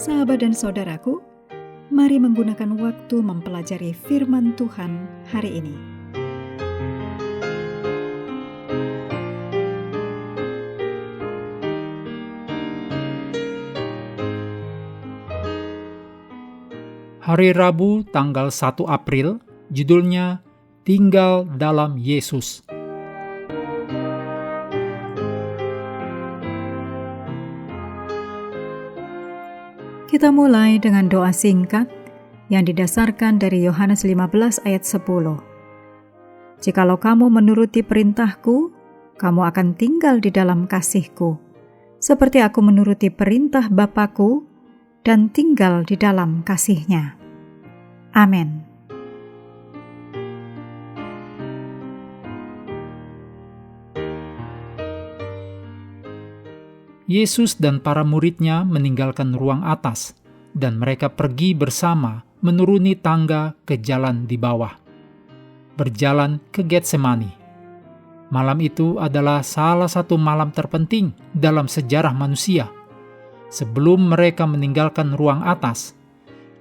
Sahabat dan saudaraku, mari menggunakan waktu mempelajari firman Tuhan hari ini. Hari Rabu tanggal 1 April, judulnya Tinggal dalam Yesus. Kita mulai dengan doa singkat yang didasarkan dari Yohanes 15 ayat 10. Jikalau kamu menuruti perintahku, kamu akan tinggal di dalam kasihku, seperti aku menuruti perintah Bapa-Ku dan tinggal di dalam kasih-Nya. Amin. Yesus dan para murid-Nya meninggalkan ruang atas, dan mereka pergi bersama menuruni tangga ke jalan di bawah. Berjalan ke Getsemani. Malam itu adalah salah satu malam terpenting dalam sejarah manusia. Sebelum mereka meninggalkan ruang atas,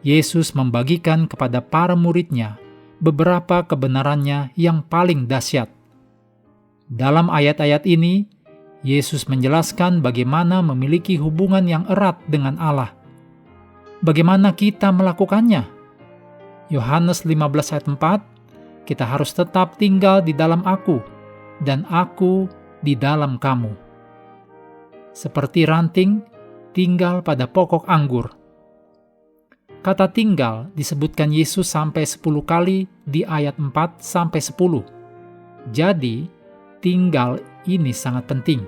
Yesus membagikan kepada para murid-Nya beberapa kebenarannya yang paling dahsyat. Dalam ayat-ayat ini, Yesus menjelaskan bagaimana memiliki hubungan yang erat dengan Allah. Bagaimana kita melakukannya? Yohanes 15 ayat 4, kita harus tetap tinggal di dalam Aku, dan Aku di dalam kamu. Seperti ranting tinggal pada pokok anggur. Kata tinggal disebutkan Yesus sampai 10 kali di ayat 4-10. Jadi, tinggal ini sangat penting.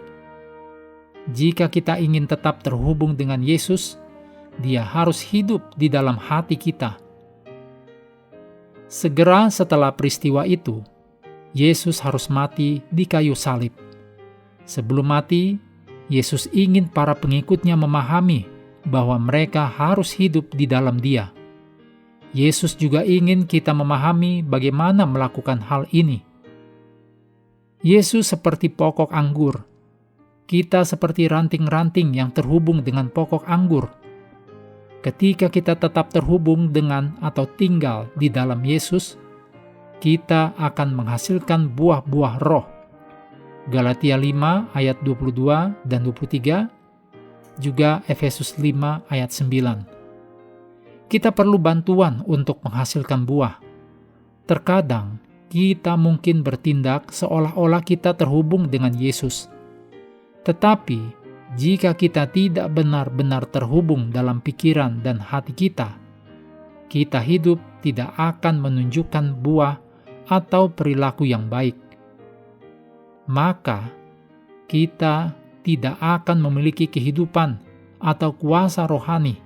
Jika kita ingin tetap terhubung dengan Yesus, Dia harus hidup di dalam hati kita. Segera setelah peristiwa itu, Yesus harus mati di kayu salib. Sebelum mati, Yesus ingin para pengikut-Nya memahami bahwa mereka harus hidup di dalam Dia. Yesus juga ingin kita memahami bagaimana melakukan hal ini. Yesus seperti pokok anggur. Kita seperti ranting-ranting yang terhubung dengan pokok anggur. Ketika kita tetap terhubung dengan atau tinggal di dalam Yesus, kita akan menghasilkan buah-buah roh. Galatia 5 ayat 22 dan 23, juga Efesus 5 ayat 9. Kita perlu bantuan untuk menghasilkan buah. Terkadang, kita mungkin bertindak seolah-olah kita terhubung dengan Yesus. Tetapi, jika kita tidak benar-benar terhubung dalam pikiran dan hati kita hidup tidak akan menunjukkan buah atau perilaku yang baik. Maka, kita tidak akan memiliki kehidupan atau kuasa rohani.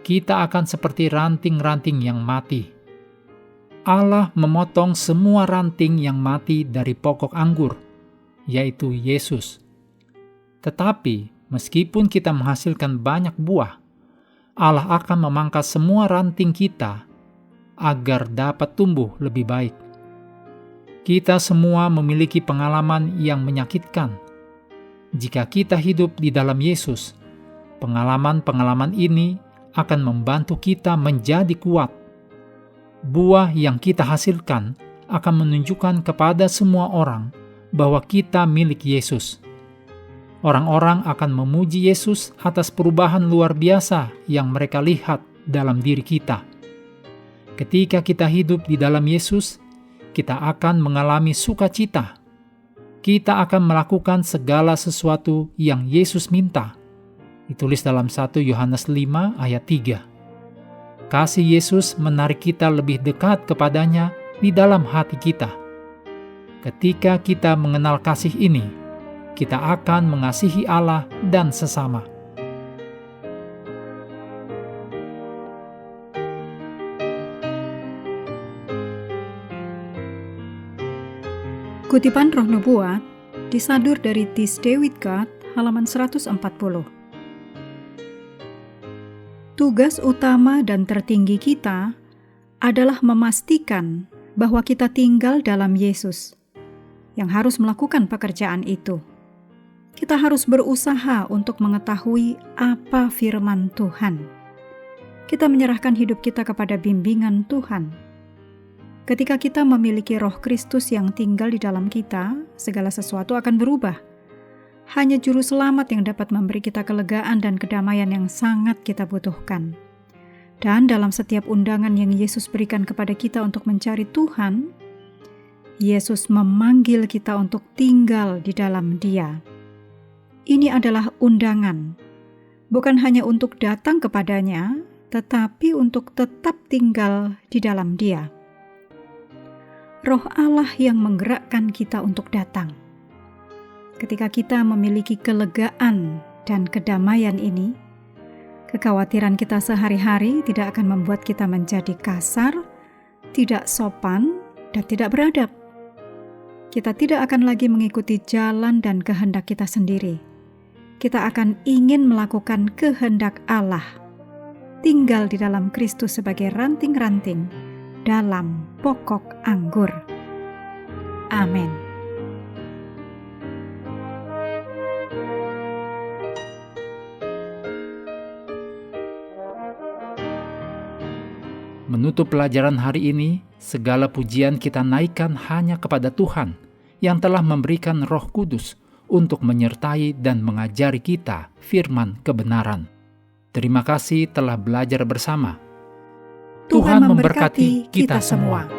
Kita akan seperti ranting-ranting yang mati. Allah memotong semua ranting yang mati dari pokok anggur, yaitu Yesus. Tetapi, meskipun kita menghasilkan banyak buah, Allah akan memangkas semua ranting kita agar dapat tumbuh lebih baik. Kita semua memiliki pengalaman yang menyakitkan. Jika kita hidup di dalam Yesus, pengalaman-pengalaman ini akan membantu kita menjadi kuat. Buah yang kita hasilkan akan menunjukkan kepada semua orang bahwa kita milik Yesus. Orang-orang akan memuji Yesus atas perubahan luar biasa yang mereka lihat dalam diri kita. Ketika kita hidup di dalam Yesus, kita akan mengalami sukacita. Kita akan melakukan segala sesuatu yang Yesus minta. Ditulis dalam 1 Yohanes 5 ayat 3. Kasih Yesus menarik kita lebih dekat kepadanya di dalam hati kita. Ketika kita mengenal kasih ini, kita akan mengasihi Allah dan sesama. Kutipan Roh Nubuat disadur dari Tis David God, halaman 140. Tugas utama dan tertinggi kita adalah memastikan bahwa kita tinggal dalam Yesus, yang harus melakukan pekerjaan itu. Kita harus berusaha untuk mengetahui apa firman Tuhan. kita menyerahkan hidup kita kepada bimbingan Tuhan. Ketika kita memiliki Roh Kristus yang tinggal di dalam kita, segala sesuatu akan berubah. Hanya Juru Selamat yang dapat memberi kita kelegaan dan kedamaian yang sangat kita butuhkan. Dan dalam setiap undangan yang Yesus berikan kepada kita untuk mencari Tuhan, Yesus memanggil kita untuk tinggal di dalam Dia. Ini adalah undangan, bukan hanya untuk datang kepadanya, tetapi untuk tetap tinggal di dalam Dia. Roh Allah yang menggerakkan kita untuk datang. Ketika kita memiliki kelegaan dan kedamaian ini, kekhawatiran kita sehari-hari tidak akan membuat kita menjadi kasar, tidak sopan, dan tidak beradab. Kita tidak akan lagi mengikuti jalan dan kehendak kita sendiri. Kita akan ingin melakukan kehendak Allah, tinggal di dalam Kristus sebagai ranting-ranting dalam pokok anggur. Amin. Menutup pelajaran hari ini, segala pujian kita naikkan hanya kepada Tuhan yang telah memberikan Roh Kudus untuk menyertai dan mengajari kita firman kebenaran. Terima kasih telah belajar bersama. Tuhan memberkati kita semua.